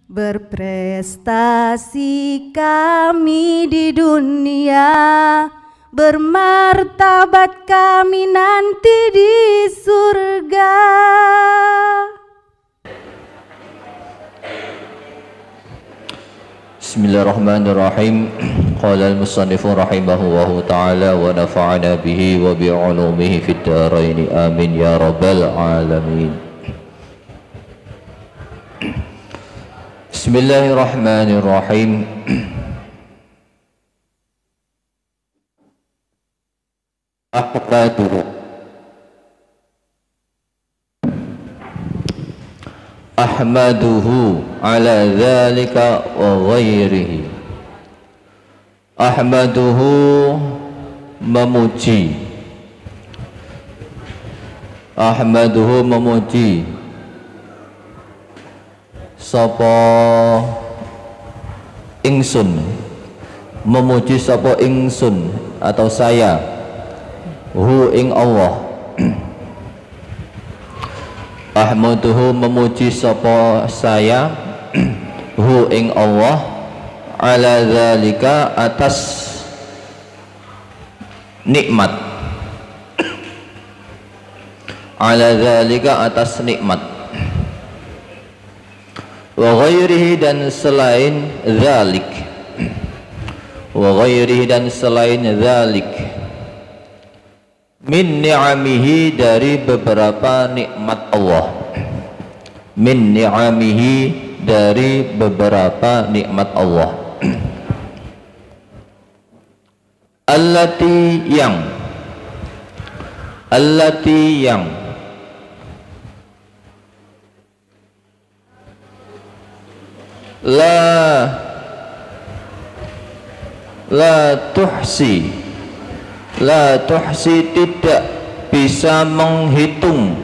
Berprestasi kami di dunia, bermartabat kami nanti di surga. Bismillahirrahmanirrahim. Qala al-musannifu rahimahullahu ta'ala wa nafa'ana bihi wa bi'ulumihi fid dharain amin ya rabbal alamin. Bismillahirrahmanirrahim. Ahmaduhu ala dzalika wa ghairihi. Ahmaduhu memuji. Ahmaduhu memuji sapa ingsun, memuji sapa ingsun atau saya hu ing Allah. Ahmaduhu memuji sapa saya hu ing Allah ala zalika atas nikmat, ala zalika atas nikmat, wa ghairihi dan selain zalik, wa ghairihi dan selain zalik, min ni'amihi dari beberapa nikmat Allah, min ni'amihi dari beberapa nikmat Allah. Allati yang, allati yang, la tuhsi, la tuhsi tidak bisa menghitung,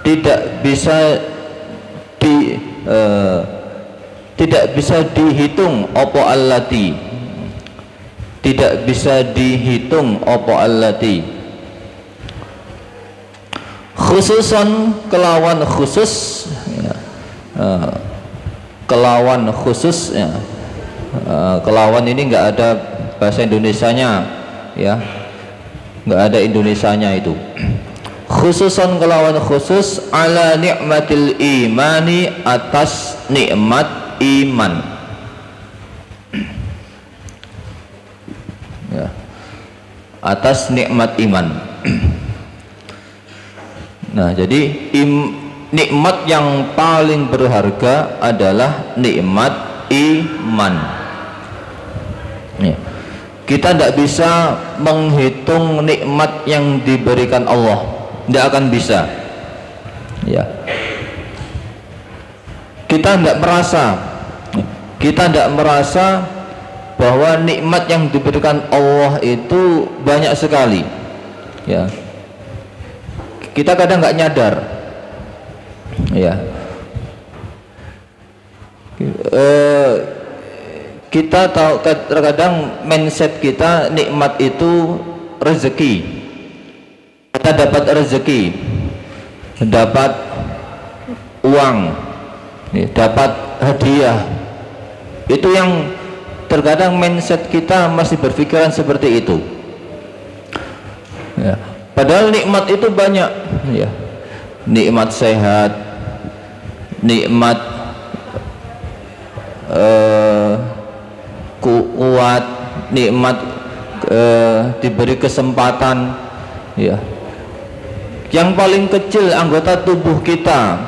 tidak bisa tidak bisa dihitung opo allati, tidak bisa dihitung opo allati, khususan kelawan khusus ya, kelawan khusus ya, kelawan ini enggak ada bahasa Indonesianya ya, enggak ada Indonesianya itu. Khususan kelawan khusus ala nikmatil imani atas nikmat iman ya, atas nikmat iman. Nah jadi nikmat yang paling berharga adalah nikmat iman ya. Kita tidak bisa menghitung nikmat yang diberikan Allah, tidak akan bisa ya. Kita tidak merasa bahwa nikmat yang diberikan Allah itu banyak sekali ya. Kita kadang nggak nyadar ya. Kita tahu terkadang mindset kita nikmat itu rezeki. Kita dapat rezeki, dapat uang, dapat hadiah. Itu yang terkadang mindset kita masih berpikiran seperti itu ya. Padahal nikmat itu banyak ya. Nikmat sehat, nikmat kuat, nikmat diberi kesempatan ya. Yang paling kecil anggota tubuh kita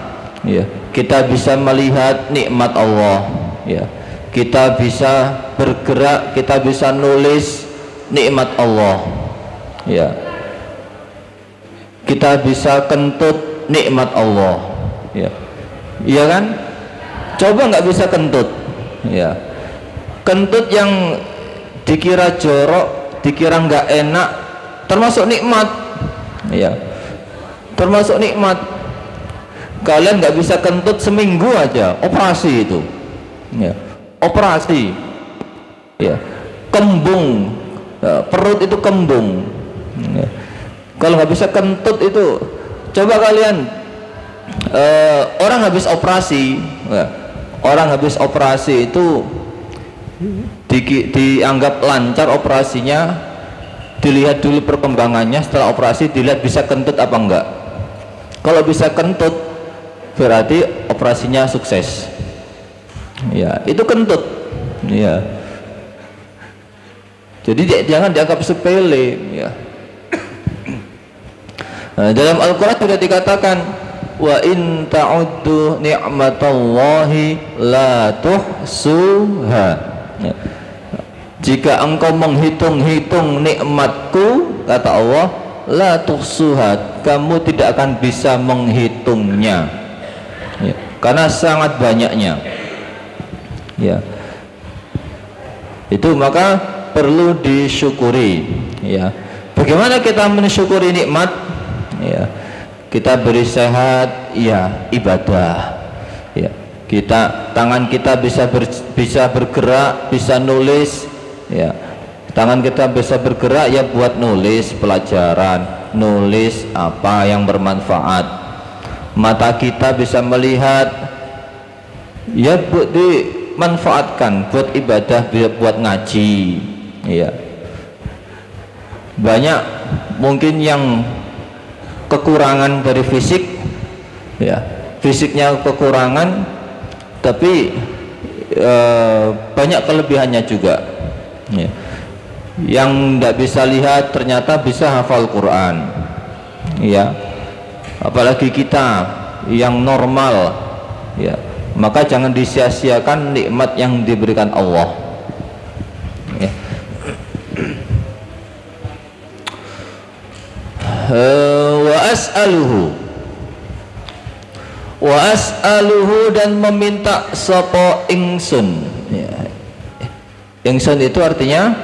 ya, kita bisa melihat nikmat Allah ya. Kita bisa bergerak, kita bisa nulis, nikmat Allah ya. Kita bisa kentut, nikmat Allah ya. Iya kan? Coba nggak bisa kentut ya. Kentut yang dikira jorok, dikira nggak enak, termasuk nikmat ya, termasuk nikmat. Kalian nggak bisa kentut seminggu aja, operasi itu ya, operasi ya. Kembung ya, perut itu kembung ya. Kalau nggak bisa kentut itu, coba kalian orang habis operasi, orang habis operasi itu dianggap lancar operasinya, dilihat dulu perkembangannya. Setelah operasi dilihat bisa kentut apa enggak. Kalau bisa kentut berarti operasinya sukses. Ya, itu kentut. Ya. Jadi jangan dianggap sepele. Ya. Nah, dalam Al-Quran sudah dikatakan, wa in ta'uddu ni'matallahi la tuhsuha. Ya. Jika engkau menghitung-hitung nikmatku, kata Allah, la tuhsuha, kamu tidak akan bisa menghitungnya. Ya. Karena sangat banyaknya. Ya. Itu maka perlu disyukuri. Ya. Bagaimana kita mensyukuri nikmat? Ya. Kita beri sehat, ya ibadah. Ya. Tangan kita bisa bergerak, bisa nulis. Ya. Tangan kita bisa bergerak ya buat nulis pelajaran, nulis apa yang bermanfaat. Mata kita bisa melihat, ya buat dimanfaatkan buat ibadah, buat ngaji. Ya. Banyak mungkin yang kekurangan dari fisik, ya fisiknya kekurangan, tapi banyak kelebihannya juga. Ya. Yang tidak bisa lihat ternyata bisa hafal Quran. Ya. Apalagi kita yang normal, ya maka jangan disia-siakan nikmat yang diberikan Allah. Ya. Wa as'aluhu dan meminta sapa ingsun. Ya. Ingsun itu artinya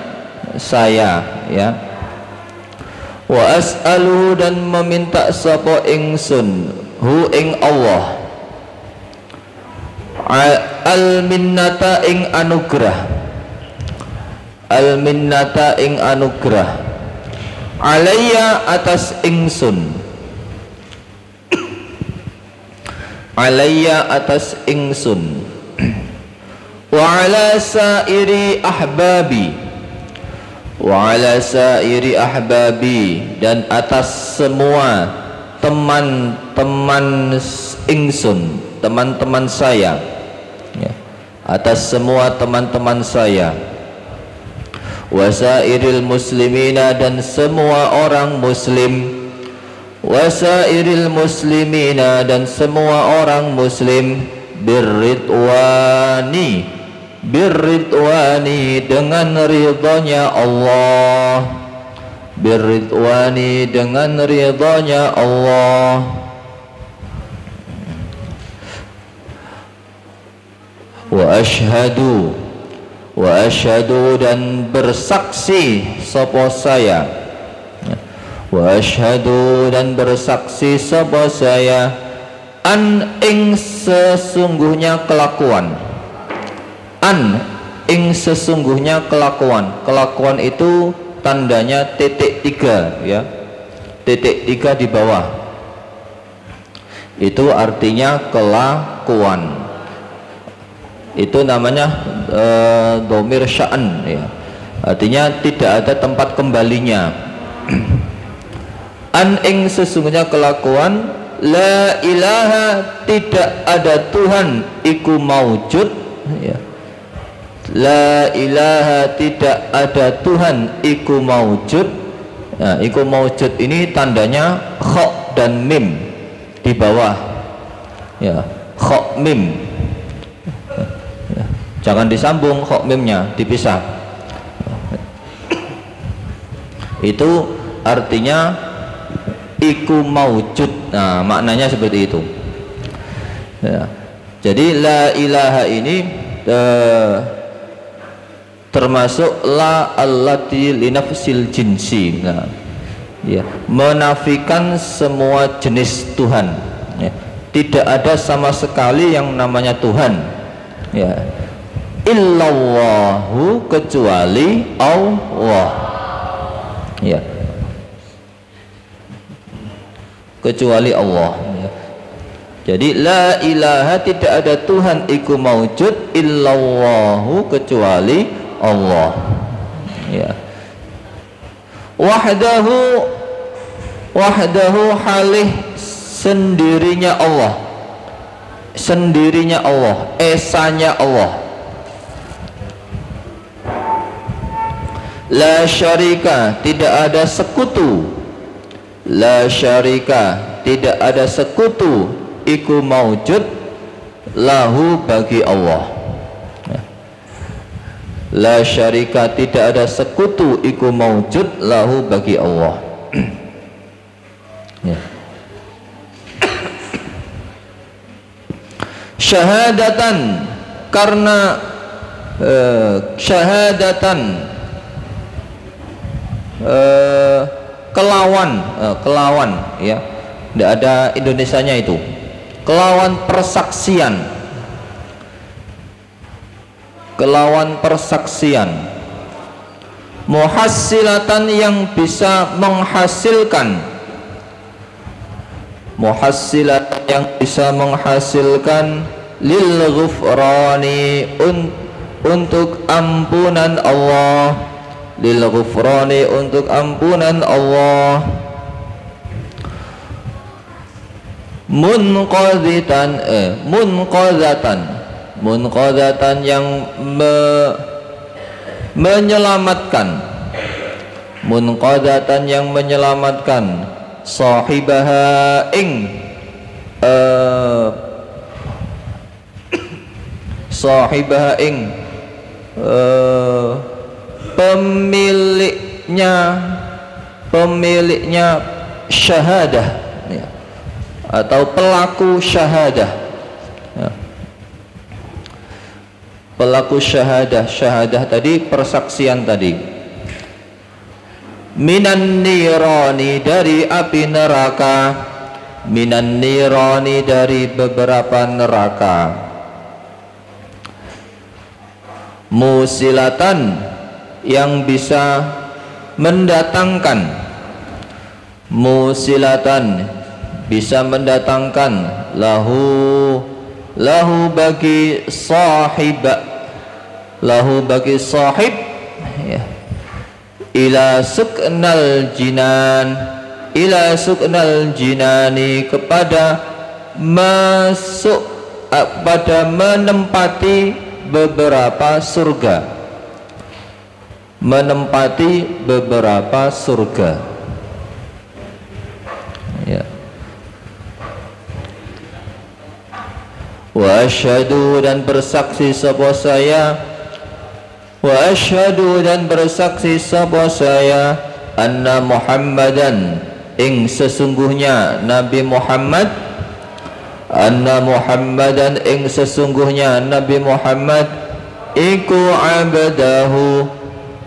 saya, ya. Wa as'aluhu dan meminta sapa ingsun hu ing Allah al minnata ing anugrah, al minnata ing anugrah alayya atas ingsun, alayya atas ingsun, wa ala sairi ahbabi, wa ala sairi ahbabi dan atas semua teman-teman ingsun, teman-teman saya, ya. Atas semua teman-teman saya, wasairil muslimina dan semua orang muslim, wasairil muslimina dan semua orang muslim, birridwani, birridwani dengan ridhonya Allah, birridwani dengan ridhonya Allah. Wa asyhadu dan bersaksi sapa saya, wa asyhadu dan bersaksi sapa saya, an ing sesungguhnya kelakuan, an ing sesungguhnya kelakuan. Kelakuan itu tandanya titik 3, ya, titik 3 di bawah, itu artinya kelakuan. Itu namanya dhamir sya'an, ya. Artinya tidak ada tempat kembalinya. An ing sesungguhnya kelakuan, la ilaha tidak ada Tuhan iku maujud, ya. La ilaha tidak ada Tuhan iku maujud. Nah, iku maujud ini tandanya kha dan mim di bawah, ya, kha mim. Jangan disambung kha mimnya, dipisah. Itu artinya iku maujud. Nah, maknanya seperti itu. Ya. Jadi la ilaha ini termasuk la allati linafsil jinsi. Nah, ya, menafikan semua jenis Tuhan. Ya. Tidak ada sama sekali yang namanya Tuhan. Ya. Illallahu kecuali Allah, ya, kecuali Allah, ya. Jadi la ilaha, tidak ada Tuhan iku maujud illallahu, kecuali Allah. Ya. Wahdahu, wahdahu halih sendirinya Allah, sendirinya Allah, esanya Allah. La syarika, tidak ada sekutu. La syarika, tidak ada sekutu iku maujud lahu, bagi Allah. La syarika, tidak ada sekutu iku maujud lahu, bagi Allah. Ya. Syahadatan, karena syahadatan kelawan, kelawan, ya, tidak ada Indonesianya itu, kelawan persaksian, kelawan persaksian, muhassilatan, yang bisa menghasilkan, muhassilatan, yang bisa menghasilkan, lil ghufrani, untuk ampunan Allah, lil ghufrani, untuk ampunan Allah, munqadhitan, munqadhatan, munqadhatan, yang menyelamatkan, munqadhatan, yang menyelamatkan, sahibaha, ing sahibaha, ing pemiliknya, pemiliknya syahadah, ya, atau pelaku syahadah, ya. Pelaku syahadah, syahadah tadi persaksian tadi. Minan nirani, dari api neraka, minan nirani, dari beberapa neraka. Musilatan, yang bisa mendatangkan, musilatan, bisa mendatangkan, lahu, lahu, bagi sahib, lahu, bagi sahib, ya, ila suknal jinan, ila suknal jinani, kepada masuk, pada menempati beberapa surga, menempati beberapa surga, ya. Wa asyhadu, dan bersaksi sapa saya, wa asyhadu, dan bersaksi sapa saya, anna Muhammadan, ing sesungguhnya Nabi Muhammad, anna Muhammadan, ing sesungguhnya Nabi Muhammad, iku abdahu,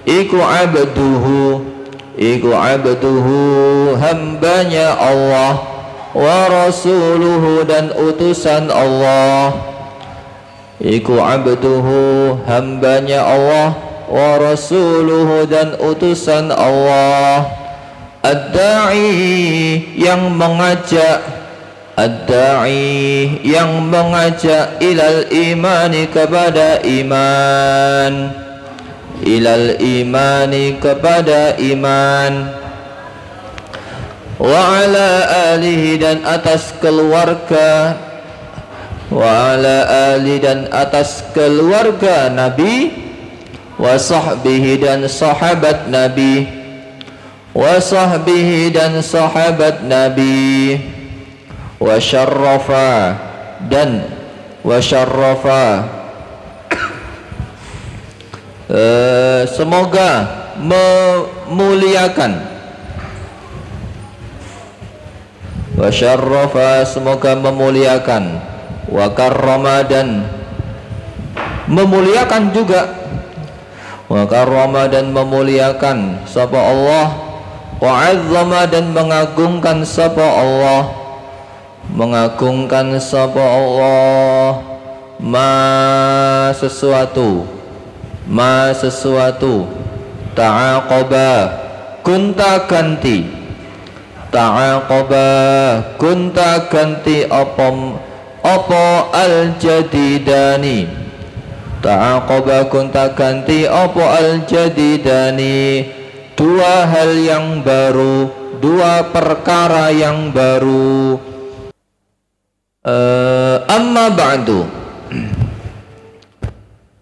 iku abduhu, iku abduhu, hambanya Allah, wa rasuluhu, dan utusan Allah, iku abduhu, hambanya Allah, wa rasuluhu, dan utusan Allah, ad-da'i, yang mengajak, ad-da'i, yang mengajak, ilal imani, kepada iman, ilal imani, kepada iman, wa ala alihi, dan atas keluarga, wa ala ali, dan atas keluarga Nabi, wa sahbihi, dan sahabat Nabi, wa sahbihi, dan sahabat Nabi, wa syarrafa, dan wa syarrafa, semoga memuliakan, wa syarrafa, semoga memuliakan, wa karrama, dan memuliakan juga, wa karrama, dan memuliakan sapa Allah, wa azzama, dan mengagungkan sapa Allah, mengagungkan sapa Allah, ma sesuatu, ma sesuatu, ta'aqaba, gunta ganti, ta'aqaba, gunta ganti, apa apa al-jadidani, ta'aqaba kunta ganti apa al-jadidani, dua hal yang baru, dua perkara yang baru. Amma ba'du,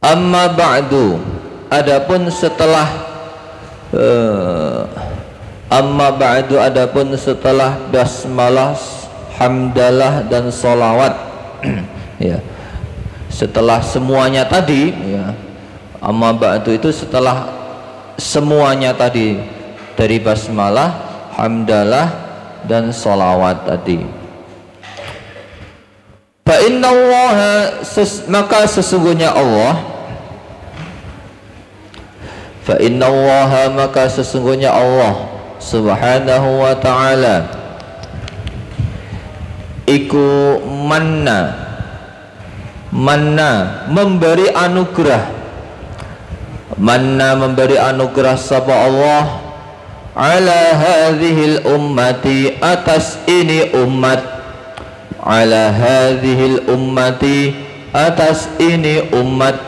amma ba'du, adapun setelah amma ba'du, adapun setelah basmalah, hamdalah dan sholawat ya, setelah semuanya tadi ya, amma ba'du itu setelah semuanya tadi, dari basmalah, hamdalah dan sholawat tadi. Fa inna Allah, maka sesungguhnya Allah, fa inna Allah, maka sesungguhnya Allah subhanahu wa ta'ala iku manna, manna memberi anugerah, manna memberi anugerah sapa Allah ala hadhil ummati, atas ini umat, ala hadhil ummati, atas ini umat,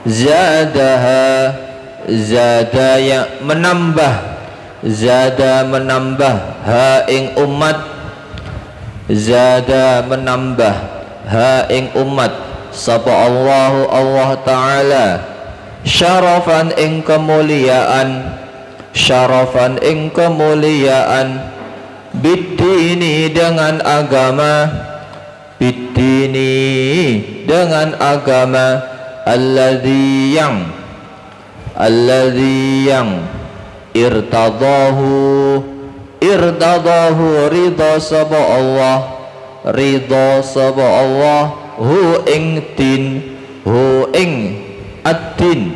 zadaha, zadaya menambah, zada menambah, ha ing umat, zada menambah, ha ing umat, sapa Allahu Allah Ta'ala, syarafan ing kemuliaan, syarafan ing kemuliaan, bidini dengan agama, bidini dengan agama, alladzi yang, alladzi yang irtadahu, irtadahu ridha sapa Allah, ridha sapa Allah, hu ing din, hu ing ad-din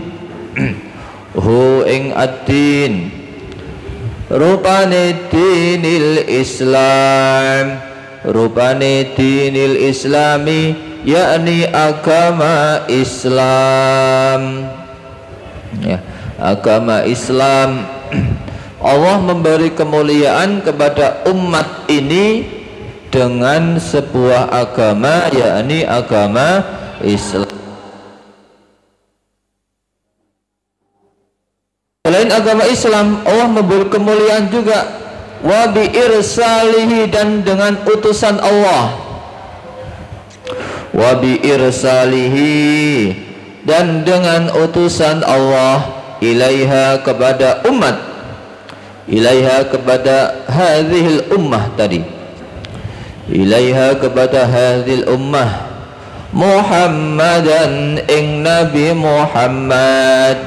hu ing ad-din, rupane dinil Islam, rupane dinil Islami, yakni agama Islam ya, agama Islam. Allah memberi kemuliaan kepada umat ini dengan sebuah agama, yakni agama Islam. Selain agama Islam, Allah memberi kemuliaan juga wa bi irsalihi, dan dengan utusan Allah, wa bi irsalihi, dan dengan utusan Allah, ilaiha kepada umat, ilaiha kepada hadhil ummah tadi, ilaiha kepada hadhil ummah, Muhammadan ing Nabi Muhammad,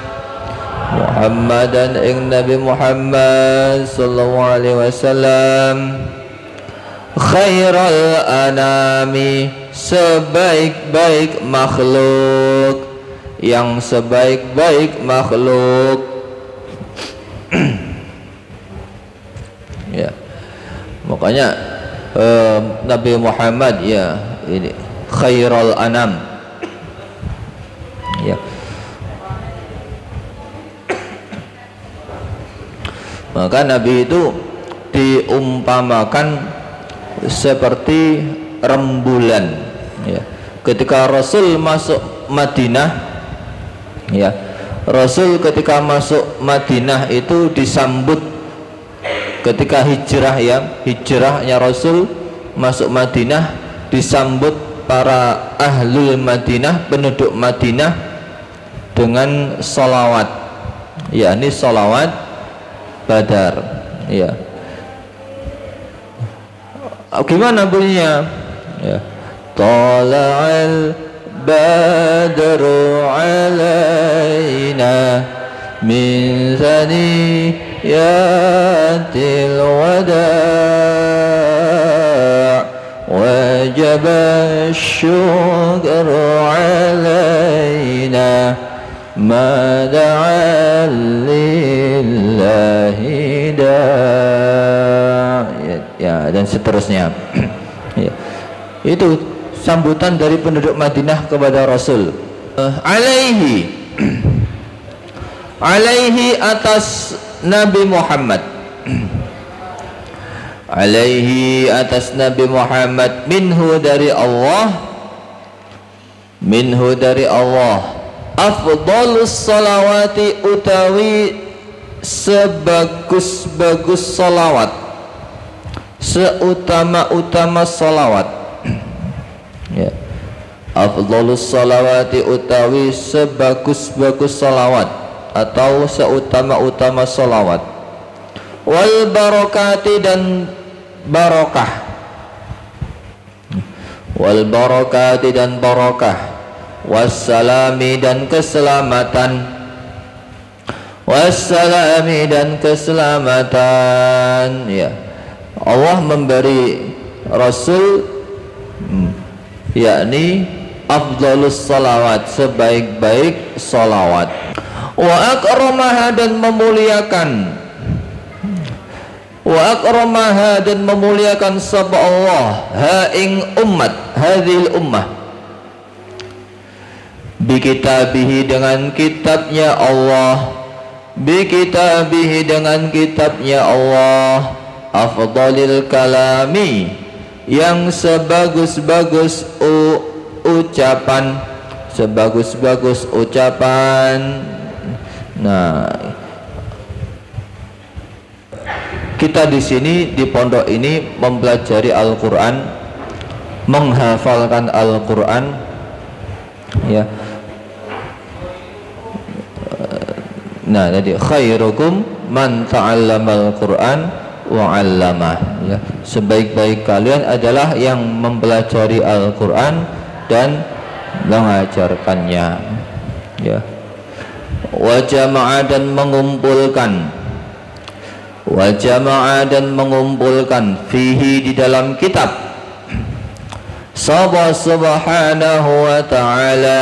Muhammadan ing Nabi Muhammad sallallahu alaihi wasallam, khairal anami, sebaik-baik makhluk, yang sebaik-baik makhluk ya, makanya Nabi Muhammad ya ini khairal anam ya. Maka Nabi itu diumpamakan seperti rembulan ya. Ketika Rasul masuk Madinah ya, Rasul ketika masuk Madinah itu disambut, ketika hijrah ya, hijrahnya Rasul masuk Madinah disambut para ahlul Madinah, penduduk Madinah dengan sholawat, yakni sholawat Badar ya. Gimana bunyinya ya, tala'al badru alaina min thaniyatil wada' wajaba syukru alaina ma da'a lillahi ya, dan seterusnya ya. Itu sambutan dari penduduk Madinah kepada Rasul. Alaihi, alaihi atas Nabi Muhammad, alaihi atas Nabi Muhammad, minhu dari Allah, afdhalus salawati utawi sebagus-bagus salawat, seutama-utama salawat. Ya. Afdhalus salawati utawi sebagus-bagus salawat atau seutama-utama salawat. Wal barakati dan barakah, wal barakati dan barakah, wassalami dan keselamatan, wassalami dan keselamatan. Ya, Allah memberi Rasul yakni afdhalus salawat, sebaik-baik salawat. Wa akramaha dan memuliakan, wa akramaha dan memuliakan sapa Allah ha ing umat, hadhil ummah, bi kitabihi dengan kitabnya Allah, bi kitabihi dengan kitabnya Allah, afdhalil kalami yang sebagus-bagus ucapan, sebagus-bagus ucapan. Nah, kita di sini di pondok ini mempelajari Al-Qur'an, menghafalkan Al-Qur'an, ya. Nah, jadi khairukum man ta'allamal Qur'an wa 'allamah, ya. Sebaik-baik kalian adalah yang mempelajari Al-Qur'an dan mengajarkannya, ya. Wa jama'a dan mengumpulkan, wa jama'a dan mengumpulkan fihi di dalam kitab Saba subhanahu wa ta'ala,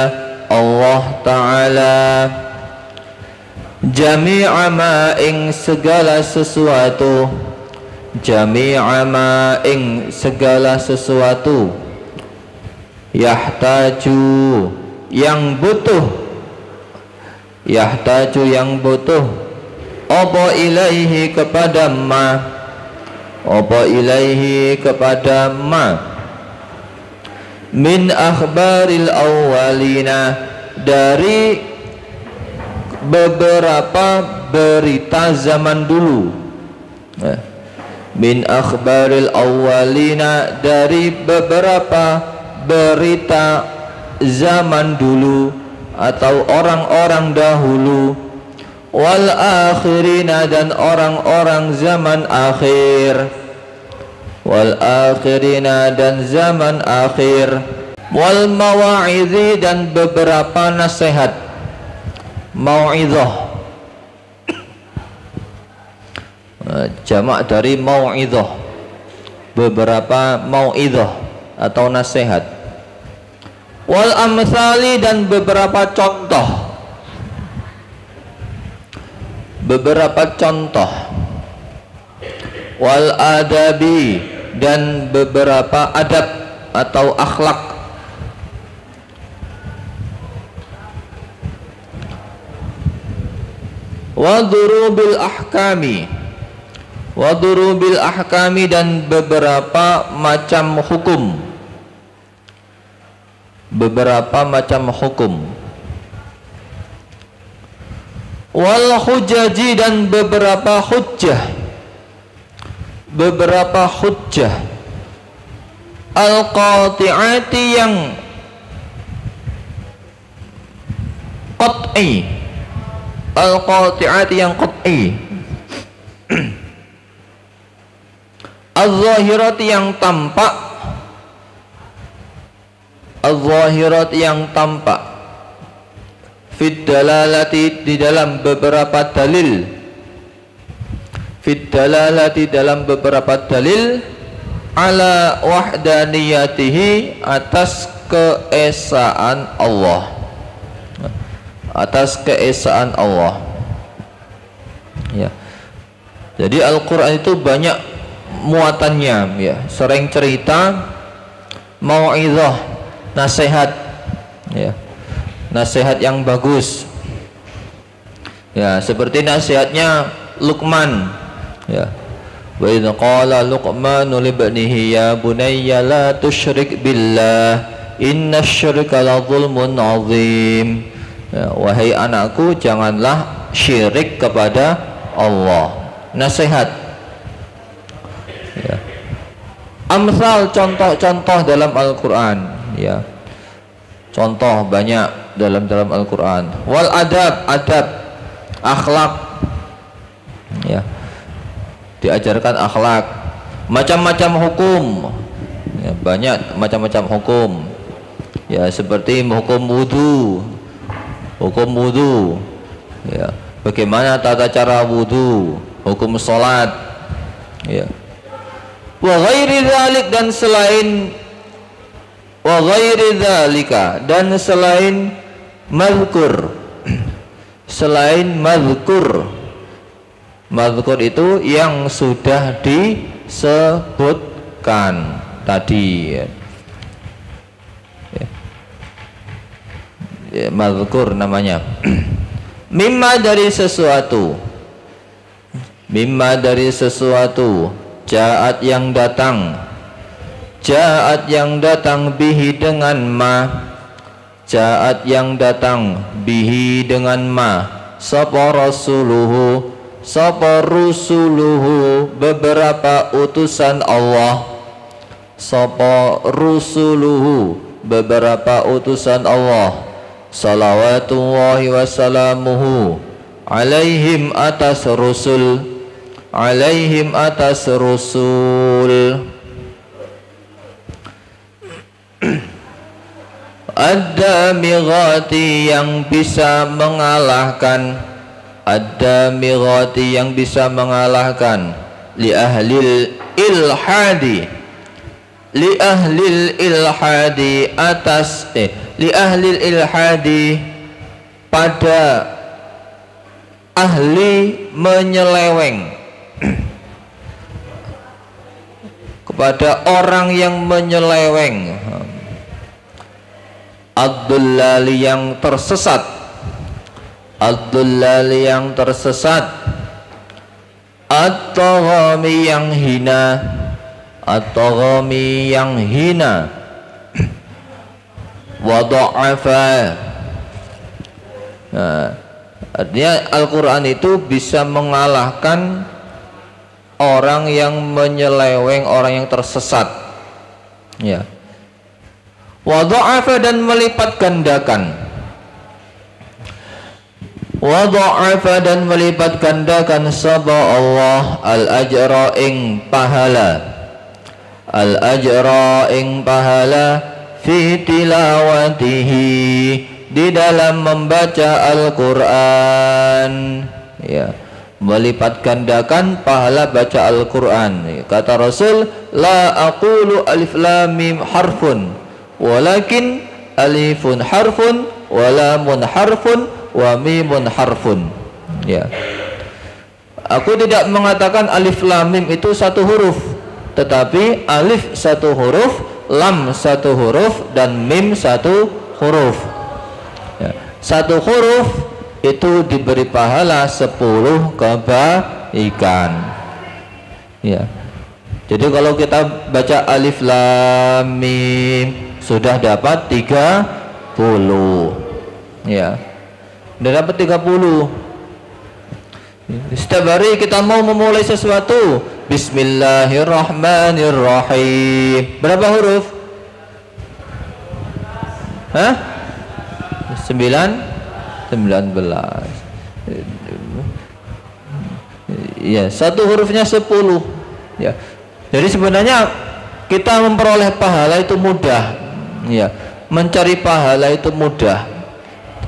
Allah ta'ala, jami'a ma ing segala sesuatu, jami'a ma ing segala sesuatu, yahtaju yang butuh, yahtaju yang butuh, apa ilaihi kepada ma, apa ilaihi kepada ma, min akhbaril awwalina dari beberapa berita zaman dulu, min akhbaril awwalina dari beberapa berita zaman dulu atau orang-orang dahulu, wal akhirina dan orang-orang zaman akhir, wal akhirina dan zaman akhir, wal mawa'idhi dan beberapa nasihat, mau'idhah, jamak dari mau'idhah, beberapa mau'idhah atau nasihat, wal amsali dan beberapa contoh, beberapa contoh, wal adabi dan beberapa adab atau akhlak, wa durubil ahkami, wa durubil ahkami dan beberapa macam hukum, beberapa macam hukum, wal hujaji dan beberapa hujjah, beberapa hujjah, al qati'ati yang qat'i, al qati'ati yang qat'i, al zahirati yang tampak, al-zahirat yang tampak, fid dalalati di dalam beberapa dalil, fid dalalati dalam beberapa dalil, ala wahdaniyatihi atas keesaan Allah, atas keesaan Allah, ya. Jadi Al-Qur'an itu banyak muatannya, ya. Sering cerita, mau'izah, nasihat, ya, nasihat yang bagus, ya, seperti nasihatnya Luqman, ya, Wa idh qala Luqmanu libnihi ya bunayya la tusyrik billah innasyirka la zulmun azim. Ya, wahai anakku, janganlah syirik kepada Allah. Nasihat. Ya. Amsal, contoh-contoh dalam Al-Quran. Ya. Contoh banyak dalam Al-Quran. Wal adab, akhlak. Ya. Diajarkan akhlak. Macam-macam hukum. Ya, banyak macam-macam hukum. Ya, seperti hukum wudu. Ya, bagaimana tata cara wudu, hukum sholat, ya. Wa ghairi dzalik, dan selain wa ghairi dzalika, dan selain mazkur. Selain mazkur. Mazkur itu yang sudah disebutkan tadi, ya. Ya, mazkur namanya. Mimma dari sesuatu. Mimma dari sesuatu. Ja'at yang datang. Ja'at yang datang bihi dengan ma. Ja'at yang datang bihi dengan ma. Sapa rasuluhu. Sapa rusuluhu, beberapa utusan Allah. Sapa rusuluhu, beberapa utusan Allah. Salawatullahi wassalamuhu alaihim atas rusul. Alaihim atas rusul. Ad-damighati, yang bisa mengalahkan. Ad-damighati, yang bisa mengalahkan. Li ahlil ilhadi. Li ahlil ilhadi, atas li ahlil ilhadi, pada ahli menyeleweng. Kepada orang yang menyeleweng. Ad-dullali, yang tersesat. Ad-dullali, yang tersesat. At-taghami, yang hina. At-taghami, yang hina. Wa dha'afa. Nah, artinya Al-Quran itu bisa mengalahkan orang yang menyeleweng, orang yang tersesat. Ya. Wa dha'afa, dan melipat gandakan. Wa dha'afa, dan melipat gandakan sapa Allah al-ajra, ing pahala. Al-ajra, ing pahala, fi tilawatihi, di dalam membaca Al-Quran. Ya, melipat gandakan pahala baca Al-Quran. Kata Rasul, la aqulu alif lam mim harfun, walakin alifun harfun, wa lamun harfun, wa mimun harfun. Ya, aku tidak mengatakan alif lam mim itu satu huruf, tetapi alif satu huruf, lam satu huruf, dan mim satu huruf. Ya, satu huruf itu diberi pahala 10 kebaikan. Ya, jadi kalau kita baca alif lam mim sudah dapat 30. Ya, sudah dapat 30. Setiap hari kita mau memulai sesuatu, bismillahirrahmanirrahim. Berapa huruf? Hah? 19. Ya, satu hurufnya 10. Ya. Jadi sebenarnya kita memperoleh pahala itu mudah. Ya. Mencari pahala itu mudah.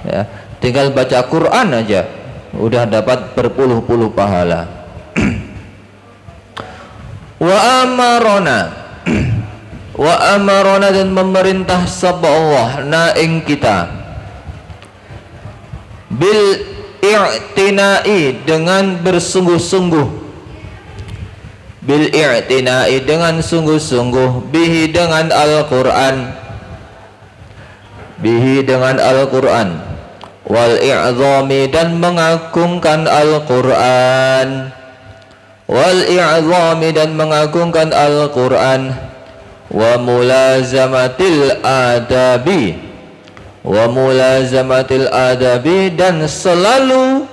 Ya. Tinggal baca Quran aja udah dapat berpuluh-puluh pahala. Wa amarona wa amarona, dan memerintah sapa Allah na ing kita bil i'tinai, dengan bersungguh-sungguh. Bil i'tinai, dengan sungguh-sungguh. Bihi, dengan Al-Quran. Bihi, dengan Al-Quran. Wal i'zami, dan mengagungkan Al-Quran. wal i'zami dan mengagungkan Al-Quran, wa mulazamatil adabi, wa mulazamatil adabi dan selalu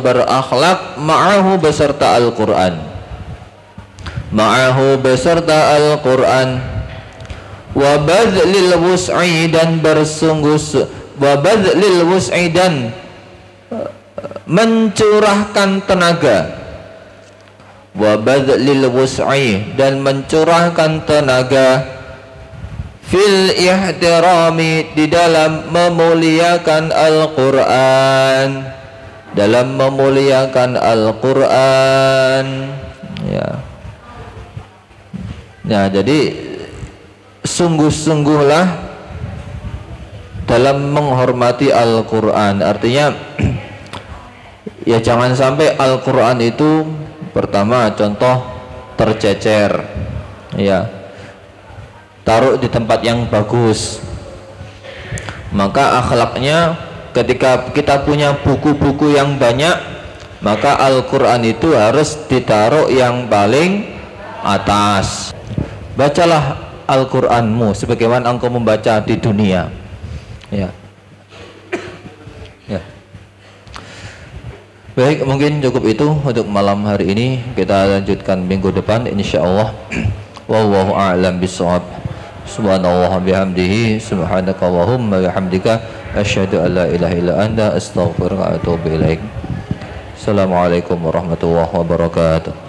berakhlak ma'ahu beserta Al-Quran, ma'ahu beserta Al-Quran, wa badlil wus'i dan wa badlil wus'i dan mencurahkan tenaga, wa badlil wus'i dan mencurahkan tenaga, fil ihtirami di dalam memuliakan Al-Quran, dalam memuliakan Al-Quran, ya. Nah, jadi sungguh-sungguhlah dalam menghormati Al-Quran. Artinya ya jangan sampai Al-Quran itu pertama contoh tercecer, ya, taruh di tempat yang bagus. Maka akhlaknya ketika kita punya buku-buku yang banyak, maka Al-Quran itu harus ditaruh yang paling atas. Bacalah Al-Quranmu sebagaimana engkau membaca di dunia, ya. Ya. Baik, mungkin cukup itu untuk malam hari ini. Kita lanjutkan minggu depan insyaallah. Wallahu a'lam bishawab. Subhanallah bihamdihi, subhanakallahumma bihamdika, asyhadu an la ilaha illa anta, astaghfiruka wa atubu ilaik. Assalamualaikum warahmatullahi wabarakatuh.